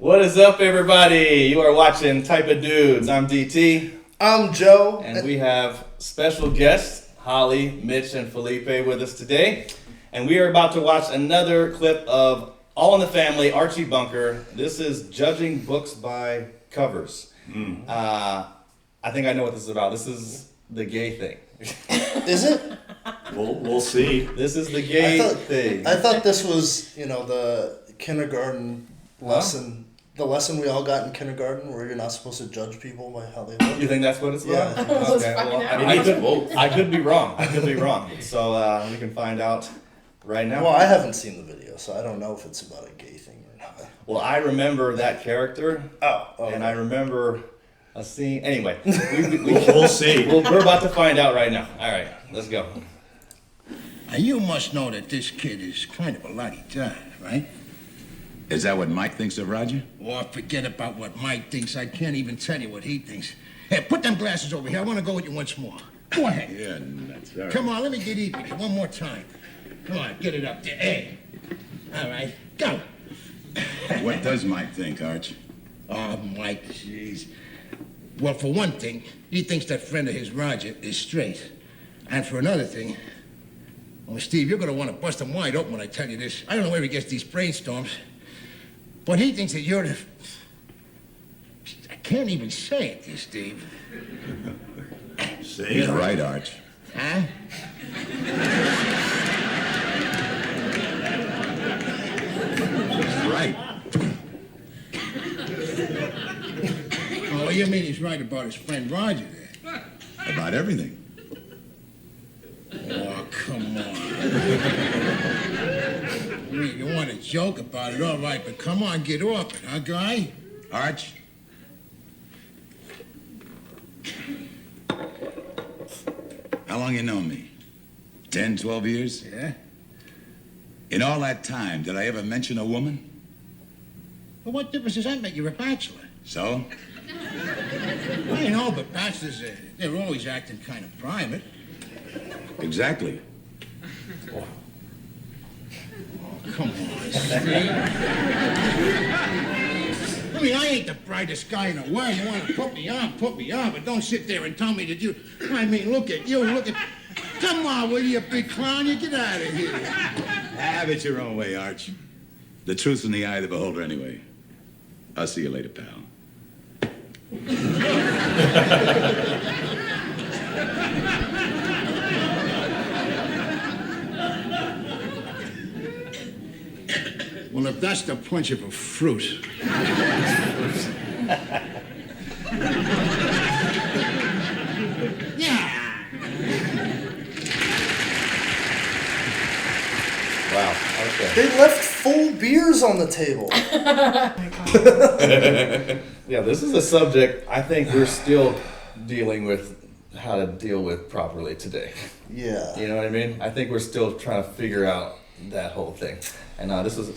What is up, everybody? You are watching Type of Dudes. I'm DT. I'm Joe. And we have special guests, Holly, Mitch, and Felipe with us today. And we are about to watch another clip of All in the Family, Archie Bunker. This is judging books by covers. I think I know what this is about. This is the gay thing. Is it? We'll see. This is the gay thing. I thought this was, the kindergarten lesson. The lesson we all got in kindergarten where you're not supposed to judge people by how they look. You think that's what it's Yeah, about? I think Okay, well, I could be wrong. So we can find out right now. Well, I haven't seen the video, so I don't know if it's about a gay thing or not. Well, I remember that character. Okay. And I remember a scene. Anyway, We'll see. We're about to find out right now. All right, let's go. Now, you must know that this kid is kind of a lottie-dot, right? Is that what Mike thinks of Roger? Well, forget about what Mike thinks. I can't even tell you what he thinks. Hey, put them glasses over here. I want to go with you once more. Go ahead. Yeah, that's all right. Come on, let me get even with you one more time. Come on, get it up there. Hey. All right, go. What does Mike think, Arch? Oh, Mike, jeez. Well, for one thing, he thinks that friend of his, Roger, is straight. And for another thing, well, Steve, you're going to want to bust him wide open when I tell you this. I don't know where he gets these brainstorms, but he thinks that you're the... I can't even say it, Steve. See? He's right, Arch. Huh? He's right. Oh, you mean he's right about his friend Roger there? About everything. Oh, come on. I mean, you want to joke about it, all right, but come on, get off it, huh, guy? Arch? How long you known me? 10, 12 years? Yeah? In all that time, did I ever mention a woman? Well, what difference does that make? You're a bachelor. So? I know, but bachelors, they're always acting kind of private. Exactly. Oh, come on, Steve. I mean, I ain't the brightest guy in the world. You want to put me on, but don't sit there and tell me that you... I mean, look at you, look at... Come on, will you, big clown? You get out of here. Have it your own way, Arch. The truth's in the eye of the beholder anyway. I'll see you later, pal. Well, if that's the punch of a fruit... Yeah. Wow. Okay. They left full beers on the table. Yeah, this is a subject I think we're still dealing with how to deal with properly today. Yeah. You know what I mean? I think we're still trying to figure out that whole thing. And this was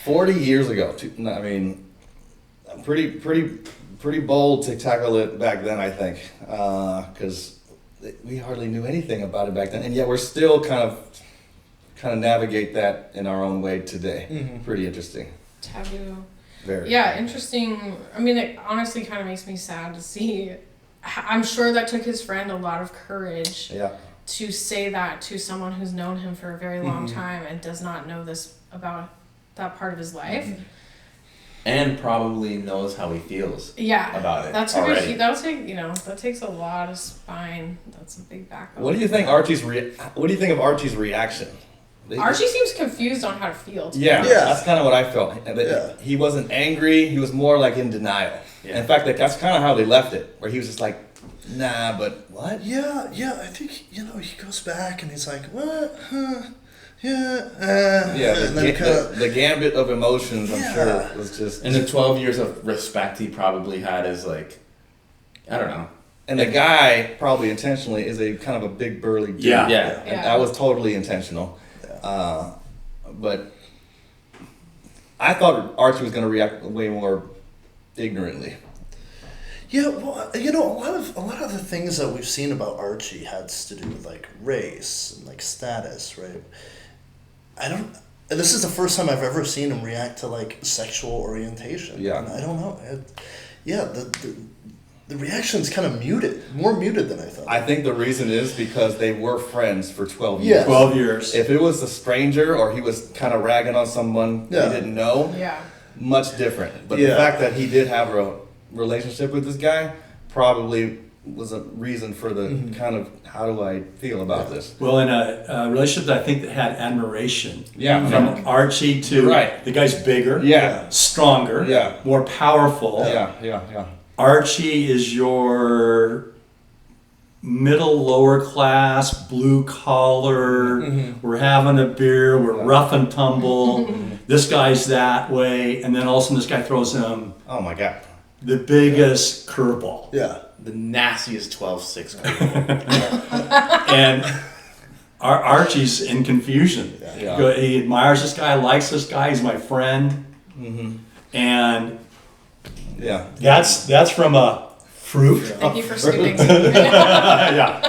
40 years ago. I mean, pretty bold to tackle it back then, I think, because we hardly knew anything about it back then, and yet we're still kind of navigate that in our own way today. Mm-hmm. Pretty interesting. Taboo. Very. Yeah, interesting. I mean, it honestly kind of makes me sad to see. I'm sure that took his friend a lot of courage Yeah. to say that to someone who's known him for a very long time and does not know this about that part of his life. And probably knows how he feels Yeah, about it that's already. that takes a lot of spine. That's a big backbone. What do you think What do you think of Archie's reaction? Archie seems confused on how to feel. Yeah, Yeah. that's kind of what I felt. Yeah. He wasn't angry. He was more like in denial. Yeah. In fact, that's kind of how they left it, where he was just like, nah, but what? Yeah, I think, he goes back and he's like, what? Huh? Yeah, Yeah, and then the gambit of emotions, I'm Yeah. sure, was just... And the 12 years of respect he probably had is like, I don't know. And the guy, probably intentionally, is a kind of a big burly dude. Yeah. And Yeah. that was totally intentional. But I thought Archie was going to react way more ignorantly. Yeah, well, a lot of the things that we've seen about Archie has to do with like race and like status, right? this is the first time I've ever seen him react to like sexual orientation. Yeah. And I don't know. The reaction's kind of muted, more muted than I thought. I think the reason is because they were friends for 12 Yeah. years. 12 years. If it was a stranger or he was kind of ragging on someone Yeah. he didn't know, Yeah. much different. But Yeah. the fact that he did have a relationship with this guy probably was a reason for the kind of, how do I feel about this? Well, in a relationship that I think that had admiration. Yeah. From Archie to Right. the guy's bigger, Yeah. stronger, Yeah. more powerful. Yeah. Archie is your middle, lower class, blue collar. We're having a beer. We're rough and tumble. This guy's that way, and then all of a sudden this guy throws him Oh my God. the biggest curveball. Yeah. The nastiest 12-6. And Archie's in confusion. Yeah. He admires this guy, likes this guy. He's my friend, and Yeah. that's from a fruit. Thank you for scooping. Yeah.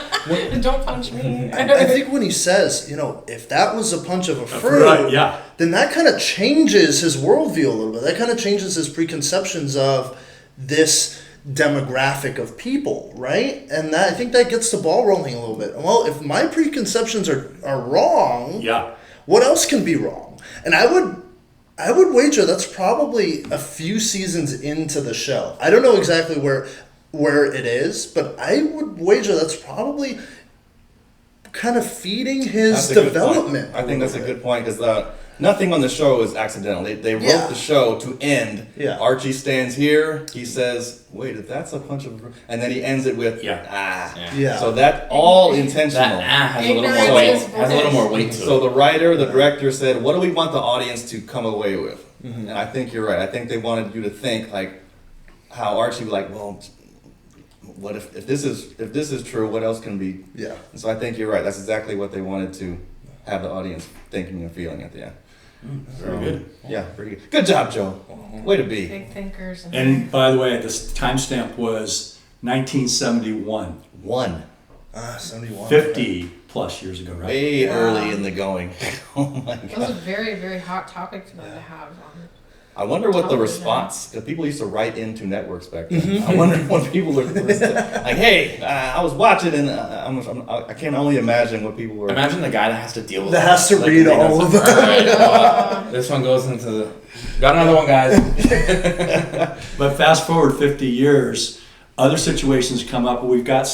Don't punch me. I think when he says, if that was a punch of a fruit, Right, yeah. then that kind of changes his worldview a little bit. That kind of changes his preconceptions of this demographic of people, right? And I think that gets the ball rolling a little bit. Well, if my preconceptions are wrong, Yeah. what else can be wrong? And I would wager that's probably a few seasons into the show. I don't know exactly where it is, but I would wager that's probably kind of feeding his That's a good point. development. I think that's a good point because nothing on the show is accidental. They wrote Yeah. the show to end. Yeah. Archie stands here. He says, "Wait, if that's a punch of," and then he ends it with, Yeah. "Ah." Yeah. So that all intentional. That has a little Ignorance more weight. is Has a little more weight to So it. the writer, the director said, "What do we want the audience to come away with?" And I think you're right. I think they wanted you to think like how Archie was like, "Well, what if this is true? What else can be?" Yeah. And so I think you're right. That's exactly what they wanted to have the audience thinking and feeling at the end. Very good. Yeah, pretty good. Good job, Joe. Way to be. Big thinkers. And by the way, this timestamp was 1971, 71. 50 plus years ago, right? Way early in the going. Oh my That was a god. very, very hot topic for them to have. I wonder what the Television. response, because people used to write into networks back then. I wonder what people were like, "Hey, I was watching, and I can only imagine what people were." Imagine the guy that has to deal with That all has to Like, read he all goes, of them. This one goes into the. Got another one, guys. But fast forward 50 years, other situations come up. We've got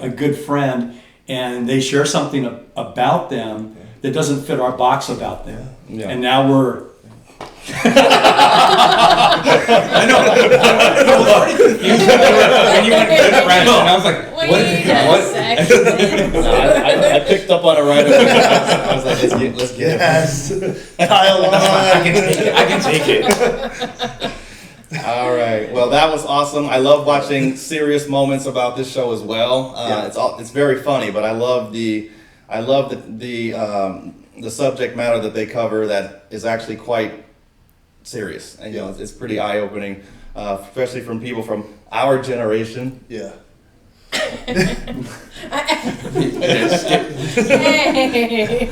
a good friend, and they share something about them that doesn't fit our box about them. Yeah. And now we're. I know. when you went good friends, and I was like, Wait what? a second. No, I picked up on it right away. I was like, let's get it. Yes. Kyle I can take it. I can take it. All right. Well, that was awesome. I love watching serious moments about this show as well. It's very funny, but I love the subject matter that they cover that is actually quite serious, and it's pretty eye opening, especially from people from our generation. Yeah. Hey.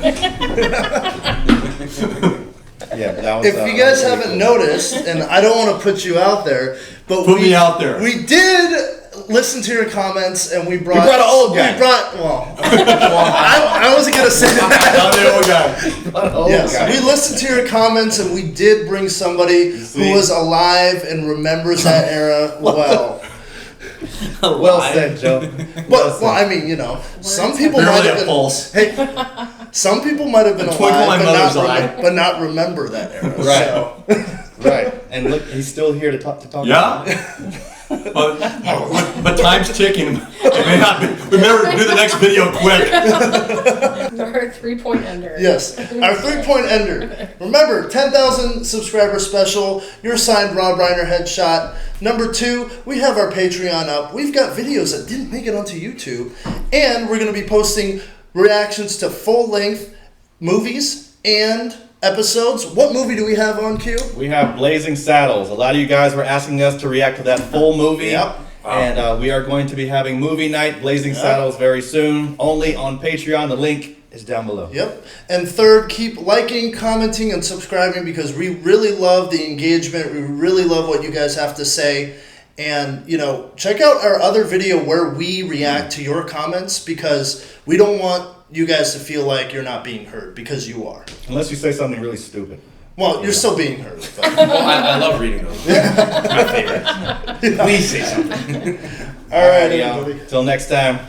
Yeah, but that was. If you guys haven't noticed, and I don't want to put you out there, but Put me out there. We did listen to your comments, and we brought. brought an old guy. We brought. Well, I wasn't gonna say that. Oh, Yes, God. we listened to your comments, and we did bring somebody who was alive and remembers that era well. Well said, Joe. But well, I mean, some people might Barely have a been. pulse. Hey, some people might have been A twinkle in my alive, mother's eye. but not remember that era. Right. So. Right, and look, he's still here to talk. Yeah. but time's ticking. It may not be. Remember to do the next video quick. Our 3-point ender. Yes, our 3-point ender. Remember, 10,000 subscriber special. Your signed Rob Reiner headshot. Number 2, we have our Patreon up. We've got videos that didn't make it onto YouTube, and we're going to be posting reactions to full-length movies and episodes. What movie do we have on queue? We have Blazing Saddles. A lot of you guys were asking us to react to that full movie. Yep. And we are going to be having movie night, Blazing Saddles, very soon. Only on Patreon. The link is down below. Yep. And third, keep liking, commenting, and subscribing because we really love the engagement. We really love what you guys have to say. And, you know, check out our other video where we react to your comments because we don't want you guys to feel like you're not being heard because you are. Unless you say something really stupid. Well, you're still being heard. But. I love reading those. My favorite. Please say something. All right, Alrighty, y'all. everybody. Till next time.